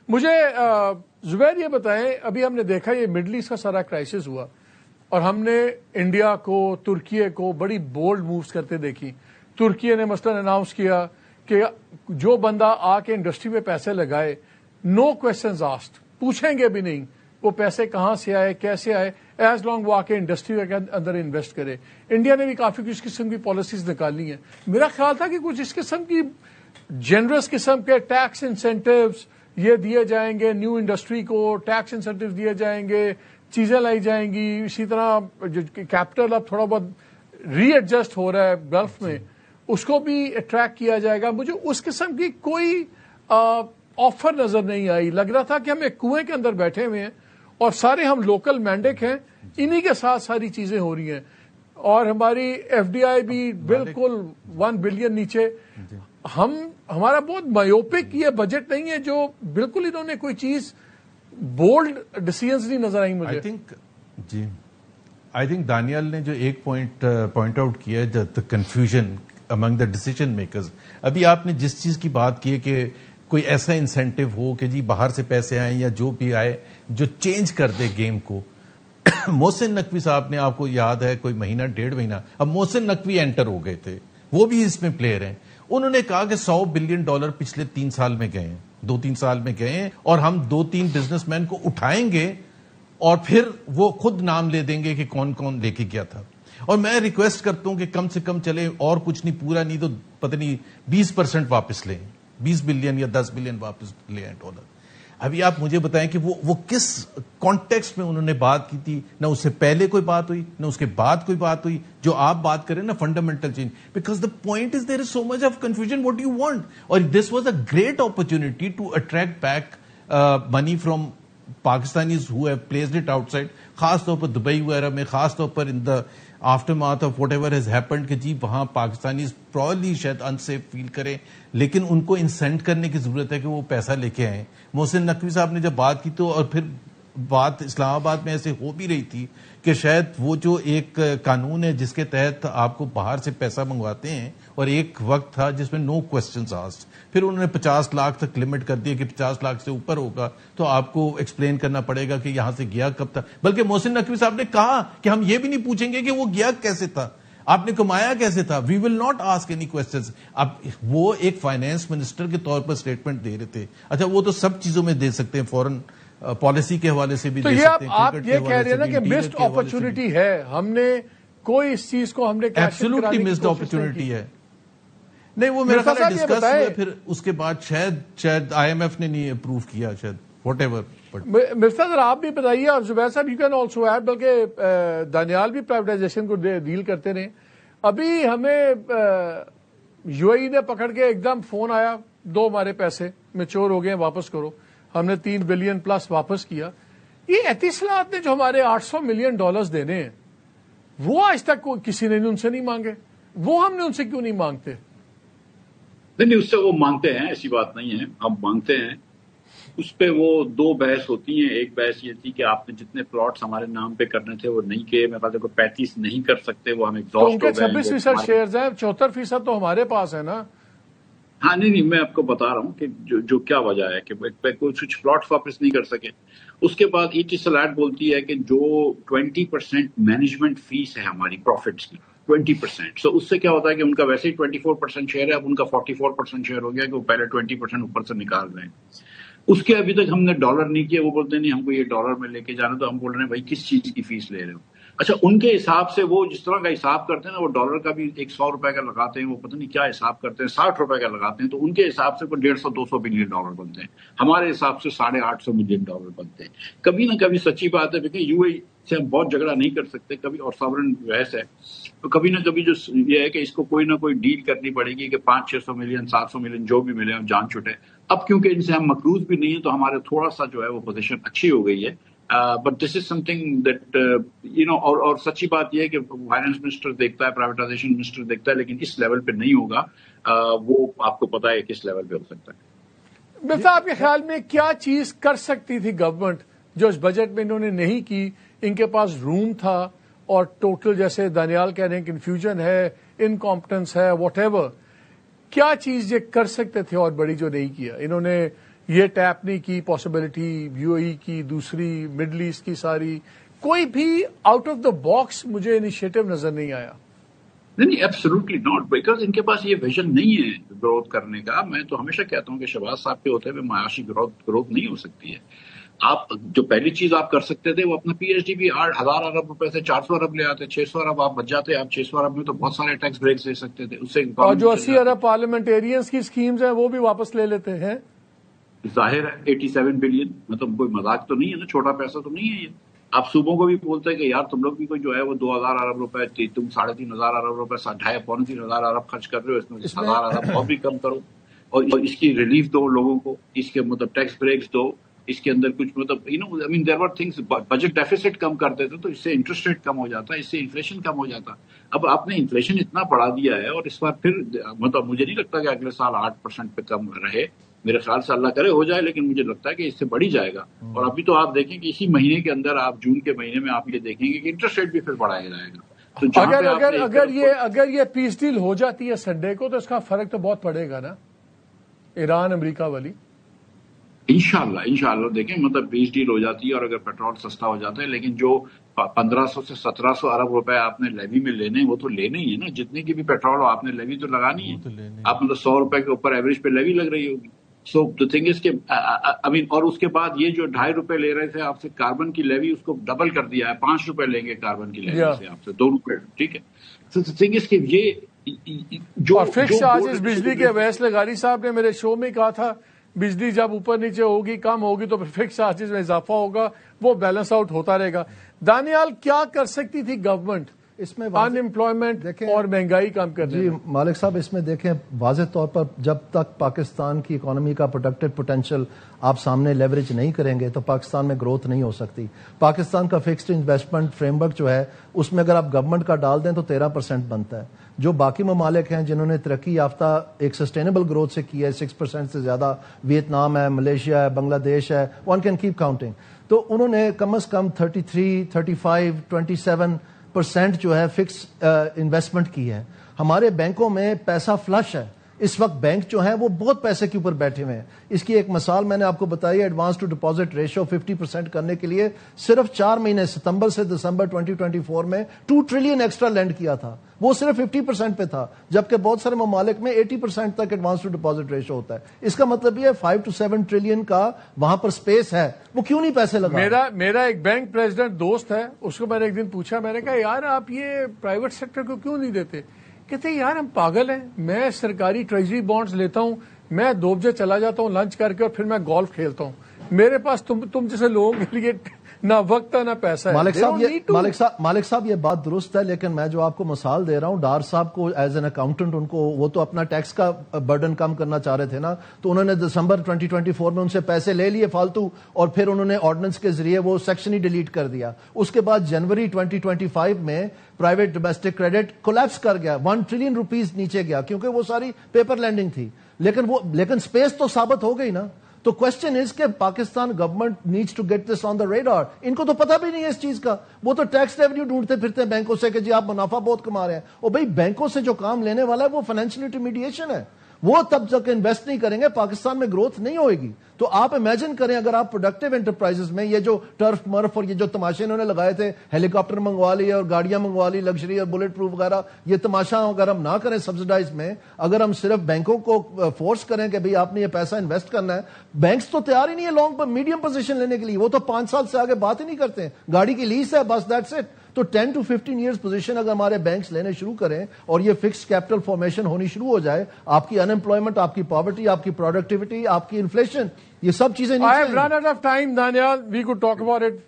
مجھے زبیر یہ بتائیں، ابھی ہم نے دیکھا یہ مڈل ایسٹ کا سارا کرائسس ہوا اور ہم نے انڈیا کو، ترکیے کو بڑی بولڈ مووز کرتے دیکھی. ترکیے نے مثلا اناؤنس کیا کہ جو بندہ آ کے انڈسٹری میں پیسے لگائے، نو کوشچنز آسکڈ، پوچھیں گے بھی نہیں وہ پیسے کہاں سے آئے، کیسے آئے، ایز لانگ وہ آ کے انڈسٹری کے اندر انویسٹ کرے. انڈیا نے بھی کافی کچھ قسم کی پالیسیز نکالی ہیں. میرا خیال تھا کہ کچھ اس قسم کی جنرس قسم کے ٹیکس انسینٹیوز یہ دیے جائیں گے، نیو انڈسٹری کو ٹیکس انسینٹیوز دیے جائیں گے، چیزیں لائی جائیں گی. اسی طرح جو کیپٹل اب تھوڑا بہت ری ایڈجسٹ ہو رہا ہے گلف میں، اس کو بھی اٹریکٹ کیا جائے گا. مجھے اس قسم کی کوئی آفر نظر نہیں آئی. لگ رہا تھا کہ ہم ایک کنویں کے اندر بیٹھے ہوئے ہیں اور سارے ہم لوکل مینڈک ہیں، انہی کے ساتھ ساری چیزیں ہو رہی ہیں اور ہماری ایف ڈی آئی بھی بالکل 1 بلین نیچے. ہمارا بہت مایوپک یہ بجٹ نہیں ہے جو بالکل انہوں نے کوئی چیز بولڈ ڈیسیژنز نہیں نظر آئی مجھے. آئی تھنک دانیال نے جو ایک پوائنٹ آؤٹ کیا ہے، the confusion Umang the decision makers. ابھی آپ نے جس چیز کی بات کی ہے کہ کوئی ایسا انسینٹیو ہو کہ جی باہر سے پیسے آئیں یا جو بھی آئے جو چینج کر دے گیم کو. محسن نقوی صاحب نے، آپ کو یاد ہے کوئی مہینہ 1.5 مہینہ، اب محسن نقوی انٹر ہو گئے تھے، وہ بھی اس میں پلیئر ہیں. انہوں نے کہا کہ $100 بلین پچھلے 3 سال میں گئے ہیں، 2-3 سال میں گئے ہیں، اور ہم 2-3 بزنس مین کو اٹھائیں گے اور پھر وہ خود نام لے دیں گے کہ کون کون لے کے گیا تھا. اور میں ریکویسٹ کرتا ہوں کہ کم سے کم چلے، اور کچھ نہیں، پورا نہیں تو پتہ نہیں 20% واپس لیں، 20 بلین یا 10 بلین واپس لیں ڈالر. ابھی آپ مجھے بتائیں کہ وہ کس کانٹیکسٹ میں انہوں نے بات کی تھی؟ نہ اس سے پہلے کوئی بات ہوئی، نہ اس کے بعد کوئی بات ہوئی. جو آپ بات کریں نا fundamental change, because the point is there is so much of confusion what you want. اور this was a great opportunity to attract back money from Pakistanis who have placed it آؤٹ سائڈ، خاص طور پر دبئی وغیرہ میں، خاص طور پر in the aftermath of whatever has happened, کہ جی وہاں پاکستانیز پرابلی شاید انسیف فیل کریں، لیکن ان کو انسینٹ کرنے کی ضرورت ہے کہ وہ پیسہ لے کے آئیں. محسن نقوی صاحب نے جب بات کی تو، اور پھر بات اسلام آباد میں ایسے ہو بھی رہی تھی کہ شاید وہ جو ایک قانون ہے جس کے تحت آپ کو باہر سے پیسہ منگواتے ہیں، اور ایک وقت تھا جس میں نو کوسچنز آسکڈ، پھر انہوں نے 50 لاکھ تک لمٹ کر دیا کہ 50 لاکھ سے اوپر ہوگا تو آپ کو ایکسپلین کرنا پڑے گا کہ یہاں سے گیا کب تھا. بلکہ محسن نقوی صاحب نے کہا کہ ہم یہ بھی نہیں پوچھیں گے کہ وہ گیا کیسے تھا، آپ نے کمایا کیسے تھا، we will not ask any questions. اب وہ ایک فائنانس منسٹر کے طور پر اسٹیٹمنٹ دے رہے تھے. اچھا وہ تو سب چیزوں میں دے سکتے ہیں، فورن پالیسی کے حوالے سے بھی دے سکتے ہیں. آپ یہ کہہ رہے ہیں نا کہ مسڈ اپرچونٹی ہے، ہم نے کوئی اس چیز کو ہم نے ایبسولوٹلی مسڈ اپرچونٹی ہے. نہیں وہ میرا خیال ہے ڈسکس ہوئے، پھر اس کے بعد شاید آئی ایم ایف نے نہیں اپروو کیا، شاید واٹ ایور. مرزا ذرا آپ بھی بتائیے، اور زبیر صاحب یو کین آلسو ایڈ، بلکہ دانیال بھی پرائیویٹائزیشن کو ڈیل کرتے رہے. ابھی ہمیں یو اے ای نے پکڑ کے ایک دم فون آیا، دو ہمارے پیسے میچور ہو گئے ہیں، واپس کرو. ہم نے 3 بلین پلس واپس کیا. یہ اتصالات نے جو ہمارے $800 ملین دینے ہیں، وہ آج تک کسی نے ان سے نہیں مانگے. وہ ہم نے ان سے کیوں نہیں مانگتے؟ نہیں اس سے وہ مانگتے ہیں، ایسی بات نہیں ہے، ہم مانگتے ہیں. اس پہ وہ 2 بحث ہوتی ہیں. ایک بحث یہ تھی کہ آپ نے جتنے پلاٹس ہمارے نام پہ کرنے تھے وہ نہیں کیے. میں کہتا ہوں 35 نہیں کر سکتے، وہ ہم ایگزاسٹ ہو گئے. 26% شیئرز ہیں، 74% تو ہمارے پاس ہے نا. ہاں نہیں میں آپ کو بتا رہا ہوں کہ جو کیا وجہ ہے کہ کچھ پلاٹس واپس نہیں کر سکے. اس کے بعد ایٹیسلائٹ بولتی ہے کہ جو 20% مینجمنٹ فیس ہے ہماری پروفٹس کی 20%، سو اس سے کیا ہوتا ہے کہ ان کا ویسے ہی 24% شیئر ہے، اب ان کا 44% شیئر ہو گیا کہ وہ پہلے 20% اوپر سے نکال رہے ہیں. اس کے ابھی تک ہم نے ڈالر نہیں کیا. وہ بولتے ہیں نہیں ہم کو یہ ڈالر میں لے کے جانا، تو ہم بول رہے ہیں بھائی کس چیز کی فیس لے رہے ہو. اچھا ان کے حساب سے وہ جس طرح کا حساب کرتے ہیں نا، وہ ڈالر کا بھی $100 کا لگاتے ہیں، وہ پتہ نہیں کیا حساب کرتے ہیں، $60 کا لگاتے ہیں. تو ان کے حساب سے کوئی 150-200 بلین ڈالر بنتے ہیں، ہمارے حساب سے $850 ملین بنتے ہیں. کبھی نہ کبھی سچی بات ہے، دیکھیں یو اے سے ہم بہت جھگڑا نہیں کر سکتے کبھی، اور ساورن بحث ہے، تو کبھی نہ کبھی جو یہ ہے کہ اس کو کوئی نہ کوئی ڈیل کرنی پڑے گی کہ 500-600 ملین 700 ملین جو بھی ملے ہم جان چھٹے. اب کیونکہ ان سے ہم مقروض بھی نہیں ہیں تو ہمارے تھوڑا سا جو ہے وہ پوزیشن اچھی ہو گئی ہے. But this is some thing that اور سچی بات یہ ہے کہ فائنانس منسٹر دیکھتا ہے، پرائیویٹائزیشن منسٹر دیکھتا ہے، لیکن اس لیول پہ نہیں ہوگا. وہ آپ کو پتا ہے کس لیول پہ ہو سکتا ہے. مرزا آپ کے خیال میں کیا چیز کر سکتی تھی گورنمنٹ جو اس بجٹ میں انہوں نے نہیں کی؟ ان کے پاس روم تھا اور ٹوٹل جیسے دانیال کہہ رہے ہیں کنفیوژن ہے، انکمپٹنس ہے، واٹ ایور. کیا چیز یہ کر سکتے تھے اور بڑی جو نہیں کیا انہوں نے؟ یہ ٹیپ نہیں کی پاسبلٹی یو اے ای کی, دوسری مڈل ایسٹ کی, ساری کوئی بھی آؤٹ آف دا باکس مجھے انیشیٹو نظر نہیں آیا. نہیں ایبسولوٹلی ناٹ, بیکاز ان کے پاس یہ ویژن نہیں ہے گروتھ کرنے کا. میں تو ہمیشہ کہتا ہوں کہ شہباز صاحب کے ہوتے ہوئے معاشی گروتھ نہیں ہو سکتی ہے. آپ جو پہلی چیز آپ کر سکتے تھے وہ اپنا پی ایچ ڈی بھی 1000 ارب روپے سے 400 ارب لے آتے, 600 ارب آپ بچ جاتے. آپ 600 ارب میں تو بہت سارے ٹیکس بریکس دے سکتے تھے, اس سے اور جو 80 ارب پارلیمنٹیرینز کی اسکیمز ہیں وہ بھی واپس لے لیتے ہیں. ظاہر ہے 87 بلین, مطلب کوئی مذاق تو نہیں ہے نا, چھوٹا پیسہ تو نہیں ہے یہ. آپ صوبوں کو بھی بولتے ہیں کہ یار تم لوگ بھی کوئی جو ہے وہ 2000 ارب روپے, تم 3500 ارب روپے, 2.5-3.5 ارب خرچ کر رہے ہو, اس میں 1000 ارب اور بھی کم کرو اور اس کی ریلیف دو لوگوں کو, اس کے مطلب ٹیکس بریکس دو, اس کے اندر کچھ مطلب there are things. Budget deficit کم کرتے تھے تو اس سے انٹرسٹ ریٹ کم ہو جاتا, اس سے انفلیشن کم ہو جاتا. اب آپ نے انفلیشن اتنا بڑھا دیا ہے, اور اس بار پھر مطلب مجھے نہیں لگتا کہ اگلے سال 8% پہ کم رہے. میرے خیال سے اللہ کرے ہو جائے, لیکن مجھے لگتا ہے کہ اس سے بڑھ ہی جائے گا. اور ابھی تو آپ دیکھیں کہ اسی مہینے کے اندر, آپ جون کے مہینے میں آپ یہ دیکھیں گے کہ انٹرسٹ ریٹ بھی پھر بڑھایا جائے گا. تو اگر یہ پیس ڈیل ہو جاتی ہے سنڈے کو تو اس کا فرق تو بہت پڑے گا نا, ایران امریکہ والی. انشاءاللہ دیکھیں مطلب پیس ڈیل ہو جاتی ہے اور اگر پیٹرول سستا ہو جاتا ہے, لیکن جو 1500 سے 1700 ارب روپے آپ نے لیوی میں لینے وہ تو لینے ہی ہے نا. جتنے کی بھی پیٹرول ہو آپ نے لیوی تو لگانی ہے. آپ مطلب 100 روپے کے اوپر ایوریج پہ لیوی لگ رہی ہوگی. سو دا تھنگ از کہ اور اس کے بعد یہ جو 2.5 روپے لے رہے تھے آپ سے کاربن کی لیوی, اس کو ڈبل کر دیا ہے, 5 روپے لیں گے کاربن کی لیوی سے آپ سے, 2 روپے. ٹھیک ہے. سو دا تھنگ از کہ یہ جو فکس چارجز بجلی کے, ویس لغاری صاحب نے میرے شو میں کہا تھا بجلی جب اوپر نیچے ہوگی کم ہوگی تو پھر فکس چارجز میں اضافہ ہوگا, وہ بیلنس آؤٹ ہوتا رہے گا. دانیال کیا کر سکتی تھی گورنمنٹ اس میں ان امپلائمنٹ اور مہنگائی کم کرنے جی مالک صاحب, اس میں دیکھیں واضح طور پر جب تک پاکستان کی اکانومی کا پروڈکٹیو پوٹینشیل آپ سامنے لیوریج نہیں کریں گے تو پاکستان میں گروتھ نہیں ہو سکتی. پاکستان کا فکسڈ انویسٹمنٹ فریم ورک جو ہے اس میں اگر آپ گورنمنٹ کا ڈال دیں تو 13% بنتا ہے. جو باقی ممالک ہیں جنہوں نے ترقی یافتہ ایک سسٹینیبل گروتھ سے کی ہے 6% سے زیادہ, ویتنام ہے, ملیشیا ہے, بنگلہ دیش ہے, ون کین کیپ کاؤنٹنگ, تو انہوں نے کم از کم 33, 35, 27% جو ہے فکس انویسٹمنٹ کی ہے. ہمارے بینکوں میں پیسہ فلش ہے اس وقت. بینک جو ہیں وہ بہت پیسے کے اوپر بیٹھے ہوئے ہیں. اس کی ایک مثال میں نے آپ کو بتائی ہے, ایڈوانس ٹو ڈپازٹ ریشو 50% کرنے کے لیے صرف 4 مہینے ستمبر سے دسمبر 2024 میں 2 ٹریلین ایکسٹرا لینڈ کیا تھا. وہ صرف 50% پہ تھا, جبکہ بہت سارے ممالک میں 80% تک ایڈوانس ٹو ڈپازٹ ریشو ہوتا ہے. اس کا مطلب یہ 5 to 7 ٹریلین کا وہاں پر سپیس ہے, وہ کیوں نہیں پیسے لگا. میرا ایک بینک پریزیڈنٹ دوست ہے, اس کو میں نے ایک دن پوچھا, میں نے کہا یار آپ یہ پرائیویٹ سیکٹر کو کیوں نہیں دیتے؟ کہتے یار ہم پاگل ہیں, میں سرکاری ٹریجری بانڈز لیتا ہوں, میں 2 بجے چلا جاتا ہوں لنچ کر کے اور پھر میں گولف کھیلتا ہوں. میرے پاس تم جیسے لوگوں کے لیے نہ وقت ہے نہ پیسہ ہے. مالک صاحب یہ بات درست ہے, لیکن میں جو آپ کو مثال دے رہا ہوں, ڈار صاحب کو ایز این اکاؤنٹنٹ ان کو وہ تو اپنا ٹیکس کا برڈن کم کرنا چاہ رہے تھے نا, تو انہوں نے دسمبر 2024 میں ان سے پیسے لے لیے فالتو, اور پھر انہوں نے آرڈیننس کے ذریعے وہ سیکشن ہی ڈیلیٹ کر دیا. اس کے بعد جنوری 2025 میں پرائیویٹ ڈومیسٹک کریڈٹ کولیپس کر گیا, 1 ٹریلین روپیز نیچے گیا, کیونکہ وہ ساری پیپر لینڈنگ تھی. لیکن سپیس تو ثابت ہو گئی نا. تو کوشچن از کہ Pakistan government needs to get this on the radar. ان کو تو پتہ بھی نہیں ہے اس چیز کا, وہ تو ٹیکس ریونیو ڈھونڈتے پھرتے ہیں بینکوں سے کہ جی آپ منافع بہت کما رہے ہیں. اور بھائی بینکوں سے جو کام لینے والا ہے وہ فائنینشیل انٹرمیڈیشن ہے, وہ تب تک انویسٹ نہیں کریں گے پاکستان میں گروتھ نہیں ہوئے گی. تو آپ امیجن کریں اگر آپ پروڈکٹیو انٹرپرائزز میں یہ جو ٹرف مرف اور یہ جو تماشے انہوں نے لگائے تھے, ہیلی کاپٹر منگوا لی اور گاڑیاں منگوا لی لگژری اور بلٹ پروف وغیرہ, یہ تماشا اگر ہم نہ کریں سبسڈائز میں, اگر ہم صرف بینکوں کو فورس کریں کہ بھئی آپ نے یہ پیسہ انویسٹ کرنا ہے, بینکس تو تیار ہی نہیں ہے لانگ پر میڈیم پوزیشن لینے کے لیے. وہ تو 5 سال سے آگے بات ہی نہیں کرتے ہیں, گاڑی کی لیز ہے بس, دیٹس اٹ. تو 10 to 15 ایئرز پوزیشن اگر ہمارے بینکس لینے شروع کریں اور یہ فکس کیپٹل فارمیشن ہونی شروع ہو جائے, آپ کی ان امپلائمنٹ, آپ کی پاورٹی, آپ کی پروڈکٹیوٹی, آپ کی انفلیشن, یہ سب چیزیں I have run out of time, Daniel. We could talk about it